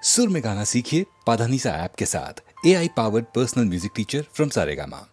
सुर में गाना सीखिए पाधानीसा ऐप के साथ। AI powered personal music teacher from Saregama.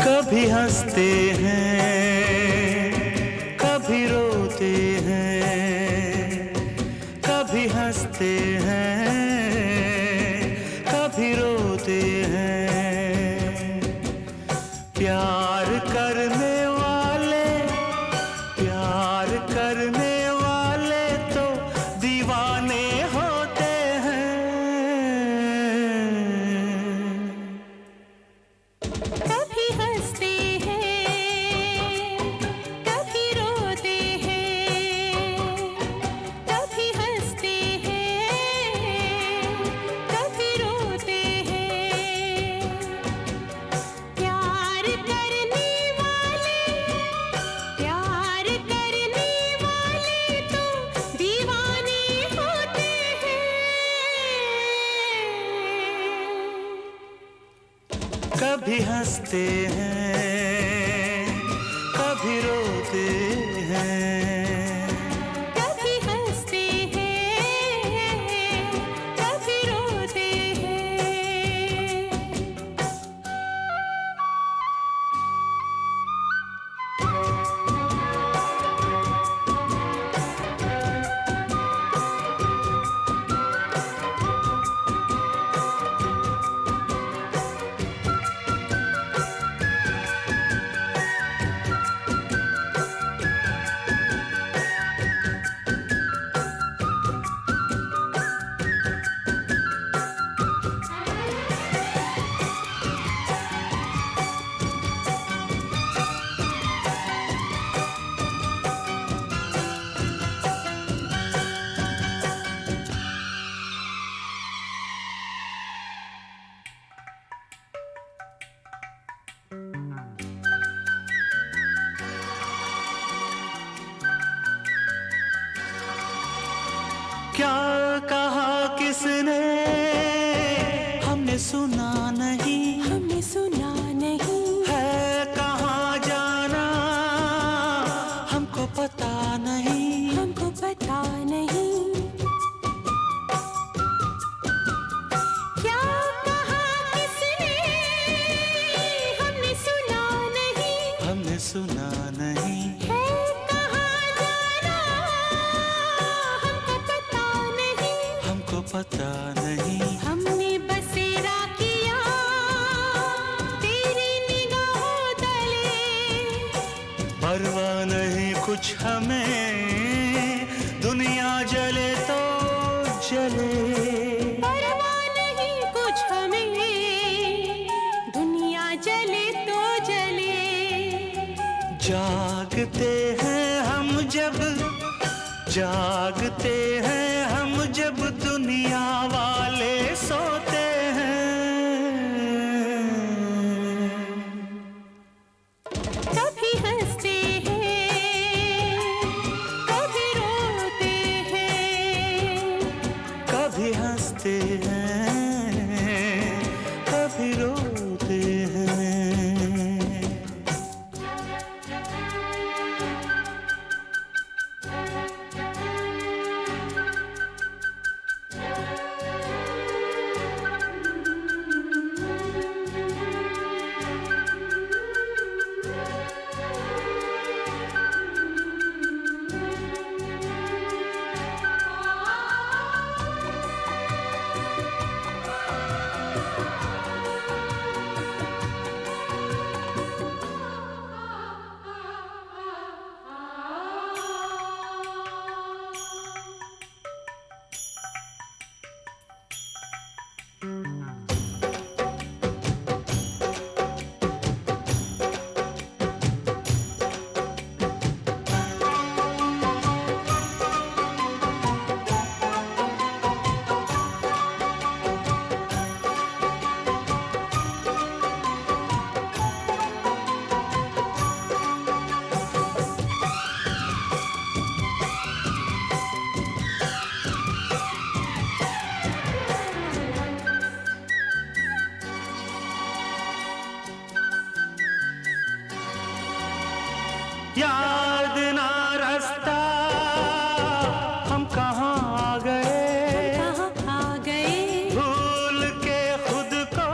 कभी हंसते हैं, कभी रोते हैं, कभी हंसते हैं, कभी रोते हैं। प्यार करने वाले तो दीवाने होते हैं। कभी हंसते हैं, कभी रोते हैं, कभी हंसते हैं, कभी रोते हैं। प्यार करने वाले तो दीवाने होते हैं। कभी हंसते हैं, कभी रोते हैं। कभी हंसते हैं, कभी रोते हैं। क्या कहा किसने हमने सुना नहीं, हमने सुना नहीं, है कहाँ जाना हमको पता नहीं। हमको पता नहीं। क्या कहा किसने हमने सुना नहीं, हमने सुना नहीं। है कहाँ जाना हमको पता नहीं। हमको पता नहीं। हमने बसेरा किया तेरी निगाहों तले। परवाह नहीं कुछ हमें, दुनिया जले तो जले। परवाह नहीं कुछ हमें, दुनिया जले तो जले। जागते हैं हम जब, जागते हैं हम जब दुनिया वाले सोते हैं। कभी हंसते हैं, कभी रोते हैं। कभी हंसते हैं, याद ना रास्ता हम कहाँ आ गए, कहाँ आ गए, भूल के खुद को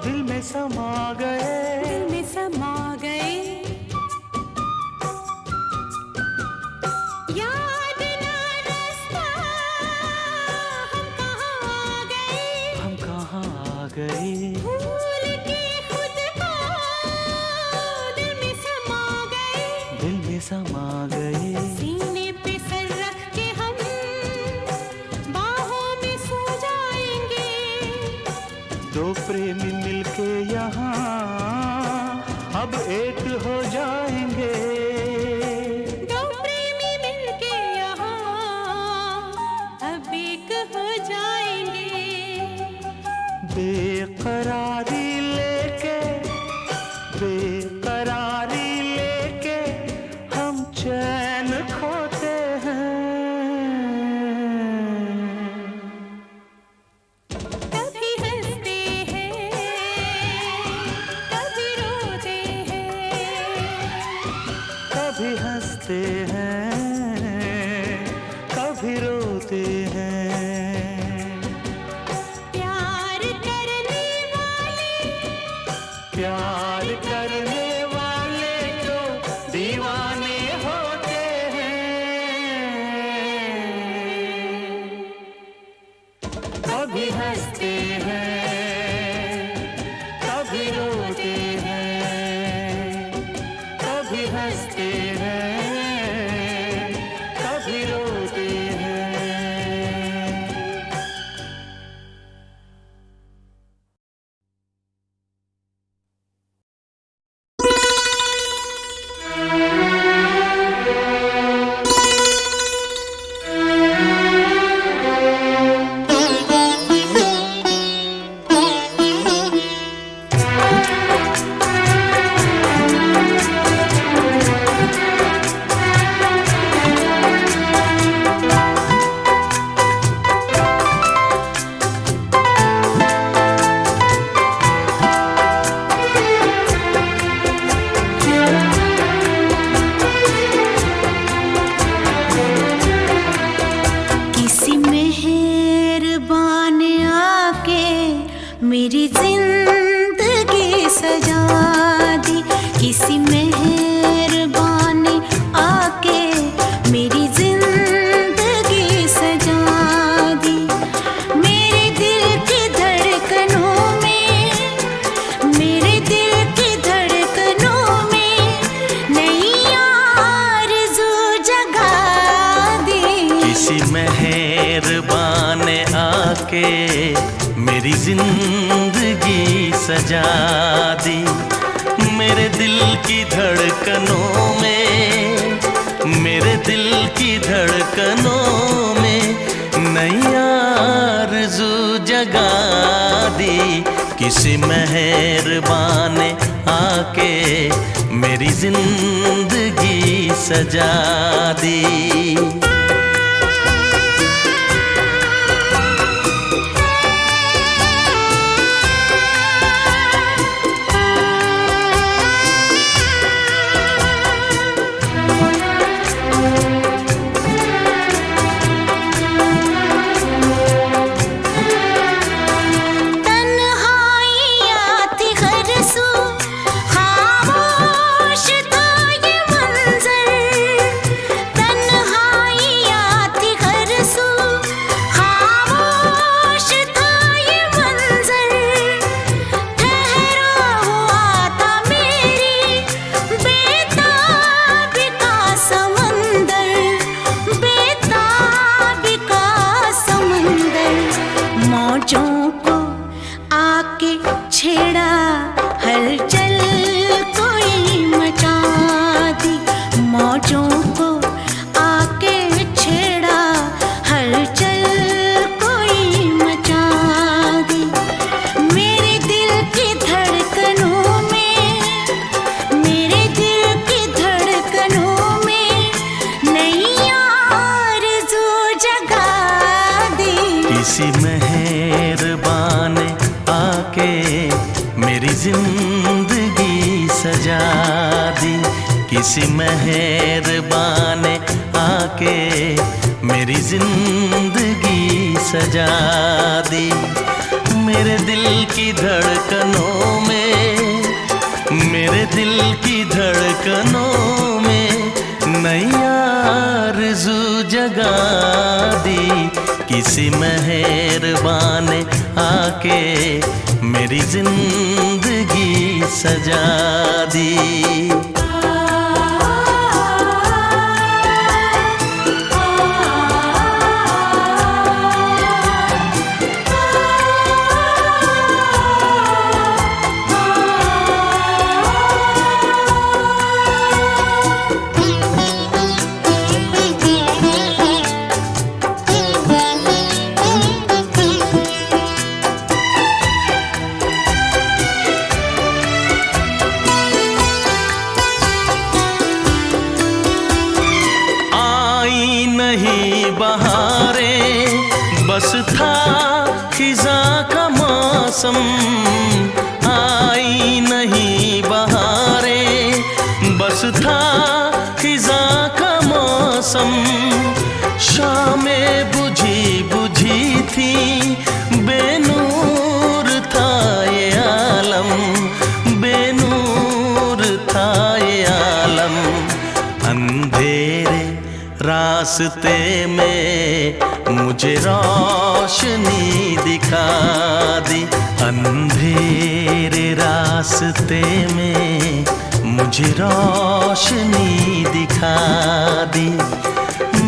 दिल में समा गए, दिल में समा गए। याद ना रास्ता हम कहाँ आ गए, हम कहाँ आ गए, भूल के खुद को दिल में समा गए, दिल में समा गए। सीने पे सर रख के हम बाहों में सो जाएंगे, दो प्रेमी मिलके यहाँ अब एक हो जाएंगे, दो प्रेमी मिलके यहाँ अब एक हो जाएंगे। बेकरारी लेके, बेकरारी लेके हम चैन खोते हैं, कभी हंसते हैं, कभी रोते हैं, कभी हंसते हैं, कभी रोते हैं। प्यार करने वाले, प्यार करने वाले जो दीवाने होते हैं, कभी हंसते हैं, कभी रोते हैं, कभी हंसते हैं, कभी रोते हैं। किसी मेहरबान आके मेरी जिंदगी सजा दी, किसी मेहरबान आके मेरी जिंदगी सजा दी। मेरे दिल की धड़कनों में, मेरे दिल की धड़कनों में नई आरज़ू जगा दी। किसी मेहरबान आके मेरी जिंदगी सजा दी, मेरे दिल की धड़कनों में, मेरे दिल की धड़कनों में नई आरज़ू जगा दी। किसी मेहरबान आके मेरी जिंदगी सजा दी। तन्हाइयाँ थी हरसू, खामोश था ये मंज़र। तन्हाइयाँ थी हरसू, खामोश था ये मंज़र। ठहरा हुआ था मेरी बेताबी का समंदर, बेताबी का समंदर। मौजों को आके छेड़ा, हलचल कोई मचा दी। मौजों को आके छेड़ा, हलचल कोई मचा दी। मेरे दिल की धड़कनों में, मेरे दिल की धड़कनों में नई आरज़ू जगा दी। किसी मेहरबान आके मेरी जिंदगी किसी मेहरबान ने आके मेरी जिंदगी सजा दी। मेरे दिल की धड़कनों में, मेरे दिल की धड़कनों में नई आरज़ू जगा दी। किसी मेहरबान ने आके मेरी जिंदगी सजा दी। बस था खिज़ां का मौसम, आई नहीं बहारें, बस था खिज़ां का मौसम। शामें बुझी बुझी थी, बेनूर था ये आलम, बेनूर था ये आलम। अंधेरे रास्ते में मुझे रोशनी दिखा दी। अंधेरे रास्ते में मुझे रोशनी दिखा दी।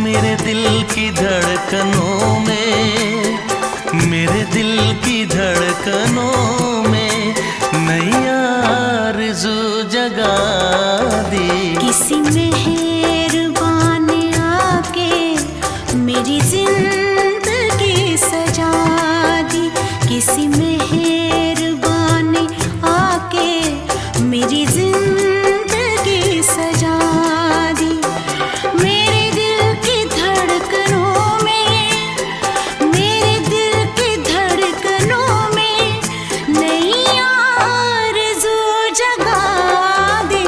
मेरे दिल की धड़कनों में, मेरे दिल की धड़कनों में नई आरज़ू जगा दी। किसी मेहरबान ने आके मेरी जिंदगी सजा दी। किसी मेहरबान ने आके मेरी जिंदगी सजा दी। मेरे दिल की धड़कनों में, मेरे दिल की धड़कनों में नई आरज़ू जगा दी।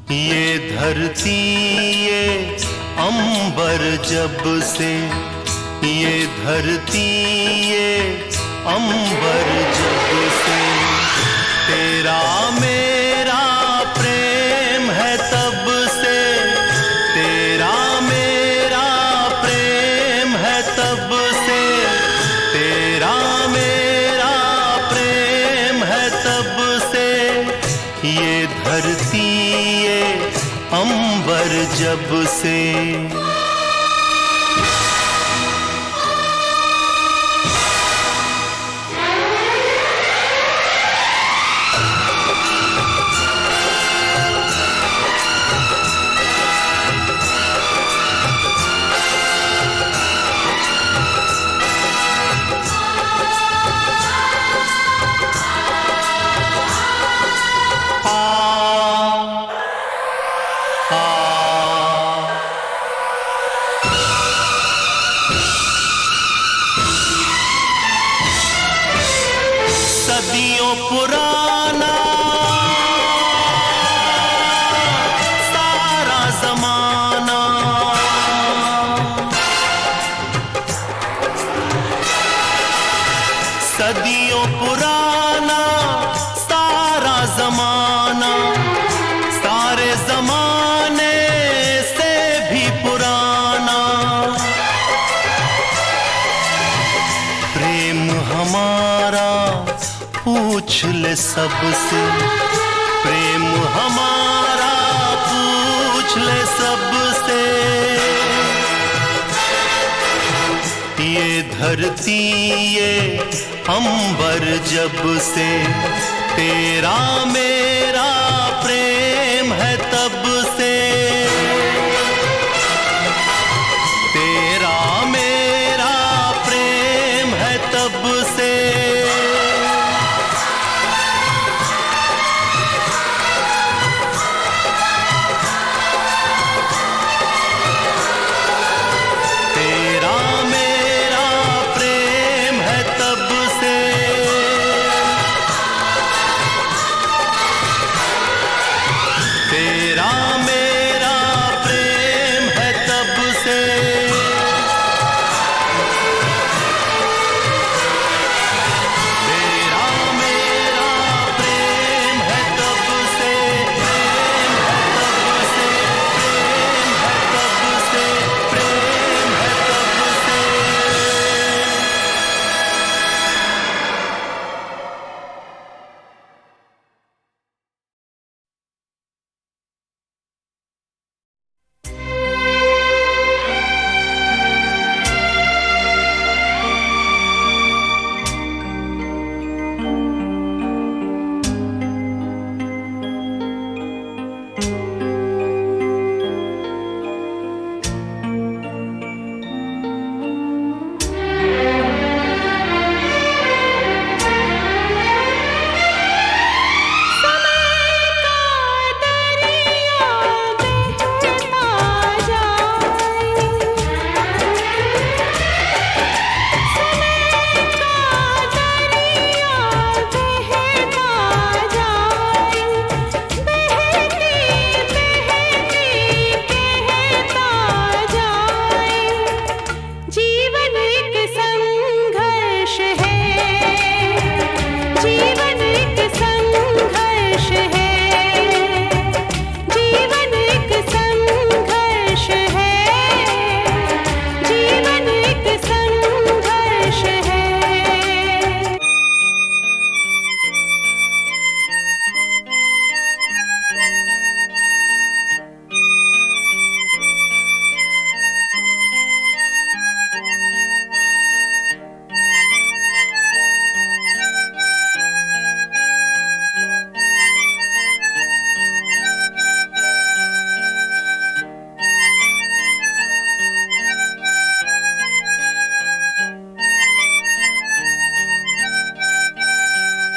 ये धरती ये अंबर जब से, ये धरती ये अंबर जब से तेरा मेरा प्रेम है तब से, तेरा मेरा प्रेम है तब से, तेरा मेरा प्रेम है तब से। ये धरती ये अंबर जब से। सदियों पुराना सारा जमाना, सदियों पुराना सारा जमाना, सारे जमाने से भी पुराना। प्रेम हमारा पूछ ले सबसे, प्रेम हमारा पूछ पूछ ले सबसे, ये धरती ये अंबर जब से तेरा मेरा प्रेम है तब से, तेरा मेरा प्रेम है तब से। तेरा मेरा प्रेम है तब से, तेरा मेरा प्रेम है तब से। तेरा मेरा प्रेम है तब से, प्रेम है तब से, प्रेम है तब से, प्रेम है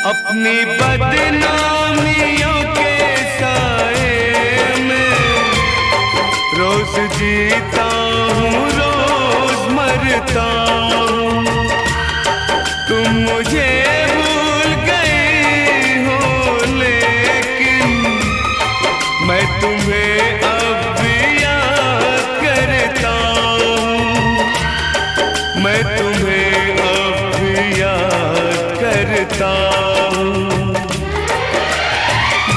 अपनी बदनामियों के साए में रोज जीता हूँ, रोज मरता हूँ। तुम मुझे भूल गई हो लेकिन मैं तुम्हें अब भी याद करता हूँ, मैं तुम्हें अब भी याद करता हूँ।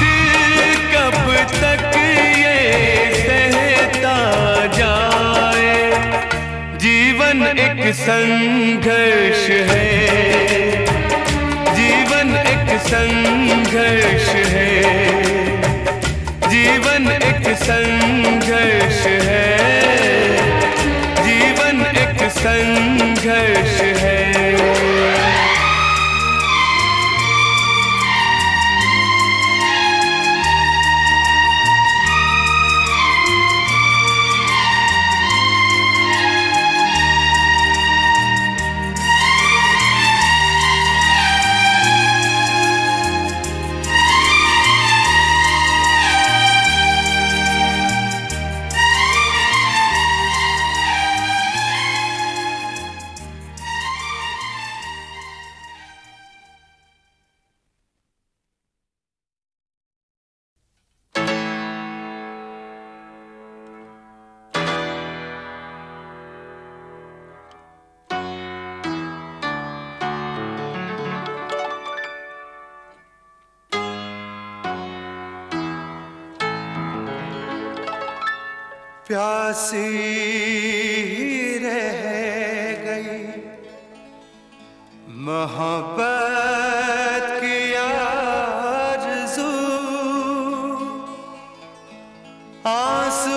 दिल कब तक ये सहता जाए, जीवन एक संघर्ष है, जीवन एक संघर्ष है, जीवन एक संघर्ष है, जीवन एक संघर्ष है। प्यासी रह गई मोहब्बत की आरज़ू, आंसू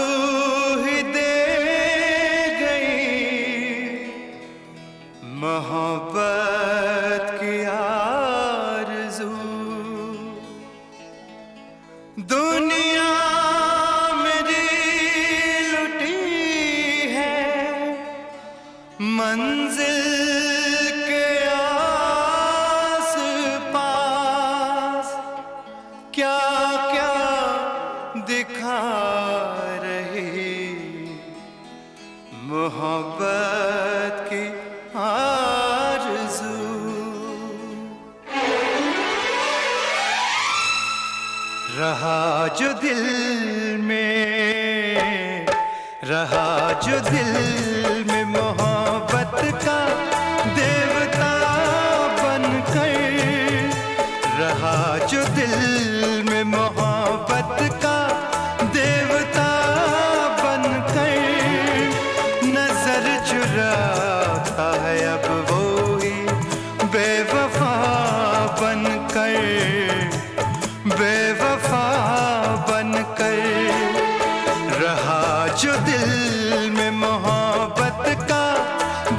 रहा जो दिल में, रहा जो दिल में मोहब्बत का देवता बनकर, रहा जो दिल में मोहब्बत का देवता बनकर, नजर चुराता है अब वो ही बेवफा बनकर, बेवफा बनकर, रहा जो दिल में मोहब्बत का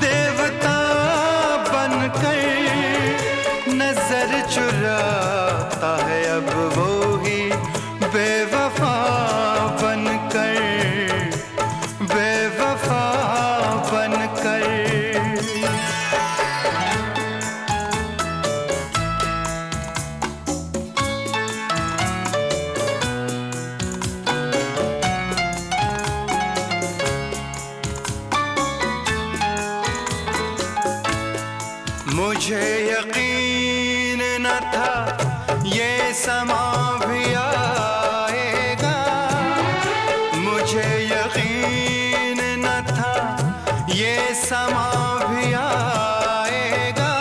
देवता बनकर, नजर चुराता है अब वो ही बेवफा बनकर, बेवफा बनकर। मुझे यकीन न था ये समा भी आएगा, मुझे यकीन न था ये समा भी आएगा,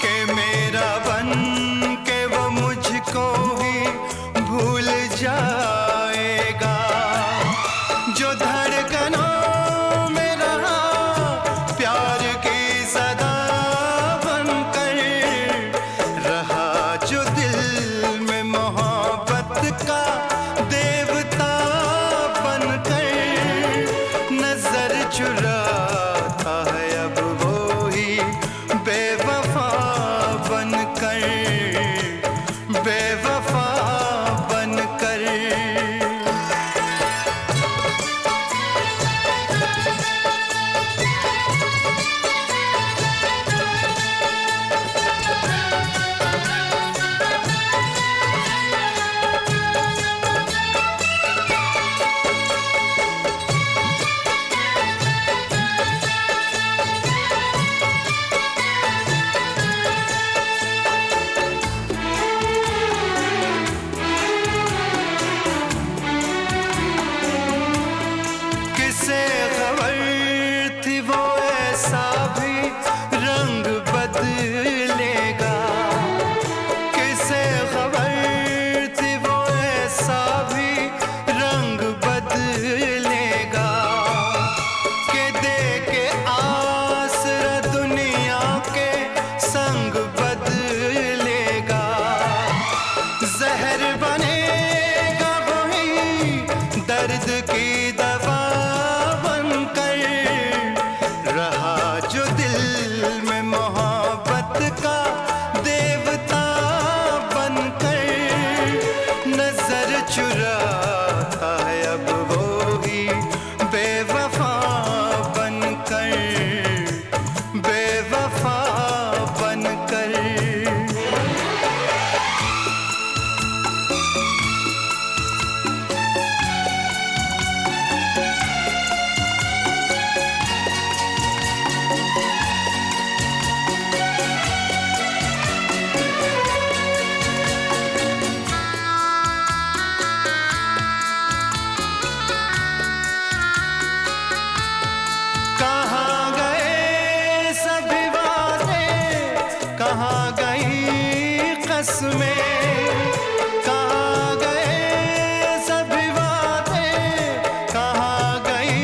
कि मेरा बन के वो मुझको ही भूल जाएगा, जो धड़कनों में रहा प्यार की सदा बनकर, रहा जो दिल में मोहब्बत का देवता बनकर, नजर चुराता है अब वो ही बेवफा बनकर, बेवफा बनकर। किसे खबर थी वो ऐसा भी रंग बदलेगा, किसे खबर थी वो ऐसा भी रंग बदलेगा, कि दे के आसरा दुनिया के संग बदलेगा, जहर बनेगा वही दर्द की दवा बनकर, रहा जो दिल में मोहब्बत का देवता बनकर, नजर चुराता है अब वो ही बेवफा बनकर, बेवफा बनकर। कहाँ गए सभी वादे, कहाँ गई कसमें, कहाँ गए सभी वादे, कहाँ गई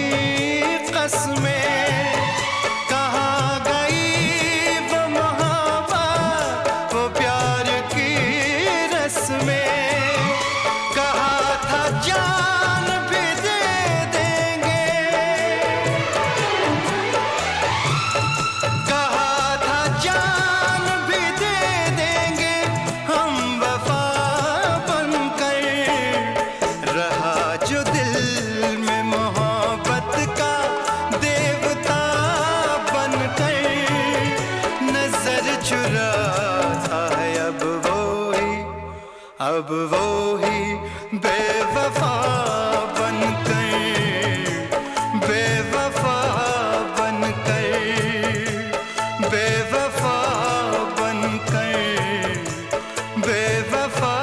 कसमें, कहाँ गई वो मोहब्बत वो प्यार की रस्में, कहा था जान भी दे देंगे, कहा था जान भी दे देंगे हम वफा बनकर, रहा जो दिल में मोहब्बत का देवता बनकर, नजर चुराता है अब वो ही बेवफा बनकर, बेवफा बनकर, बेवफा बनकर, बेवफा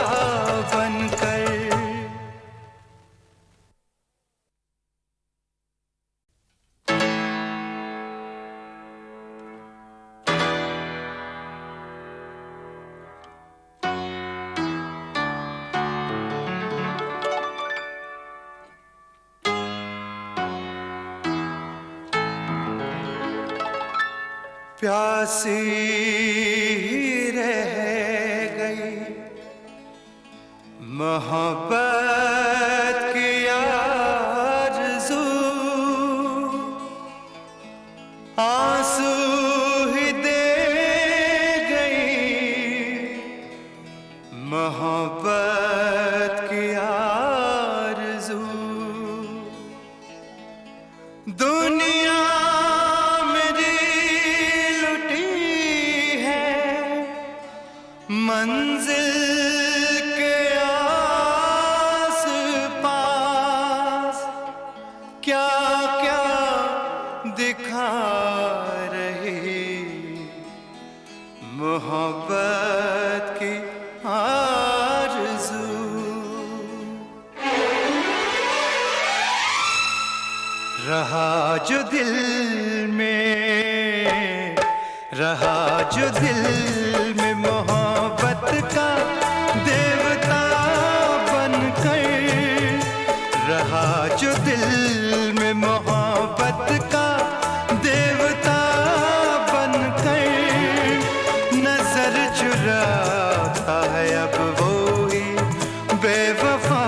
बन प्यासी रह गई मोहब्बत की आरज़ू, आंसू ही दे गई मोहब्बत की आरज़ू। दुनिया मंजिल के आस पास क्या क्या दिखा रही मोहब्बत की आरज़ू। रहा जो दिल में, रहा जो दिल में मोहब्बत का देवता बनकर, रहा जो दिल में मोहब्बत का देवता बनकर, नजर चुराता है अब वो ही बेवफा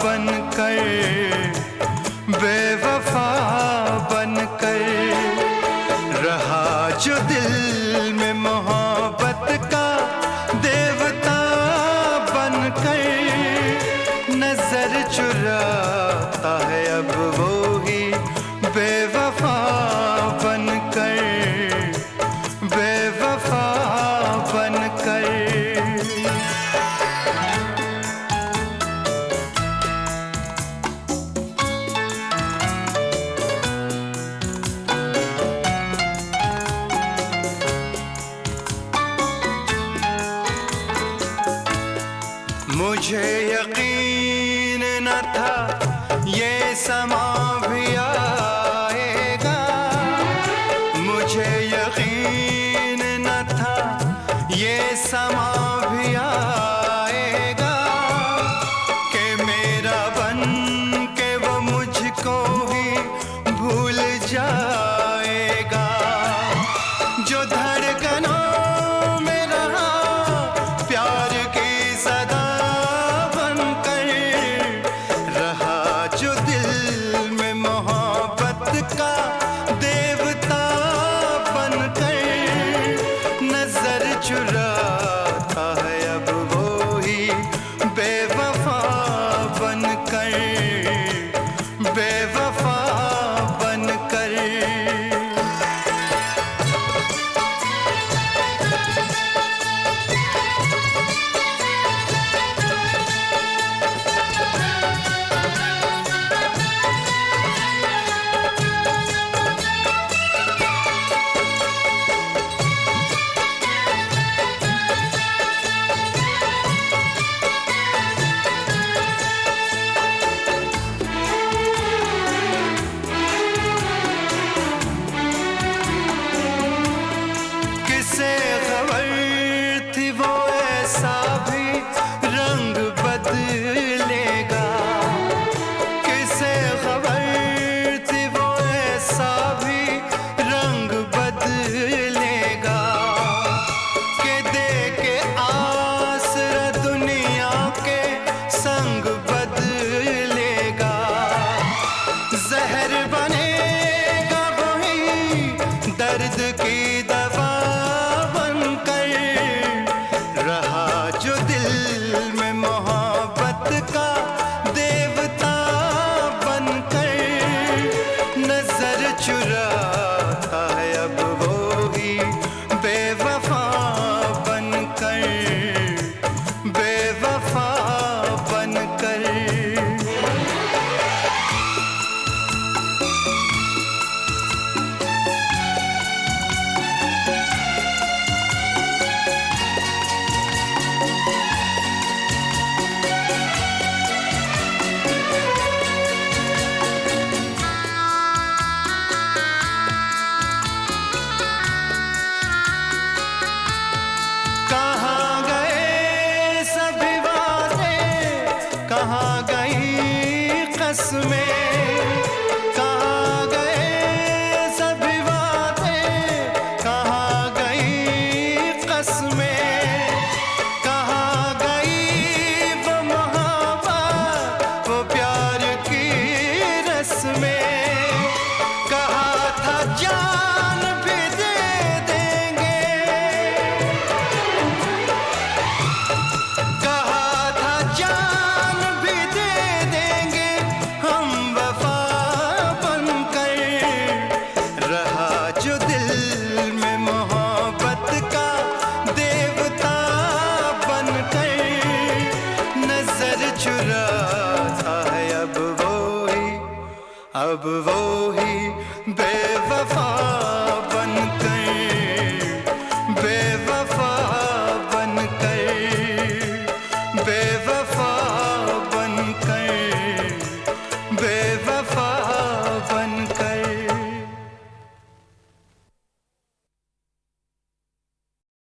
बनकर, बेवफा बनकर। रहा जो दिल में मोहब्बत का देवता बनकर, नजर चुराता है अब वो ही बेवफा बनकर, बेवफा बनकर। मुझे यकीन न था ये समा भी आएगा, मुझे यकीन न था ये समा भी आएगा, कि मेरा बन के वो मुझको ही भूल जाएगा। जो धड़कनों में रहा प्यार की सदा बनकर, रहा जो दिल में मोहब्बत का देवता बनकर, नजर चुराता है अब वो ही बेवफा बनकर, बेवफा बनकर। किसे खबर थी वो ऐसा भी रंग बदलेगा, किसे खबर थी वो ऐसा भी रंग बदलेगा, के दे के आसरा दुनिया के संग बदलेगा। जहर बनेगा वही दर्द की दवा बनकर, रहा जो दिल अब वो ही बेवफा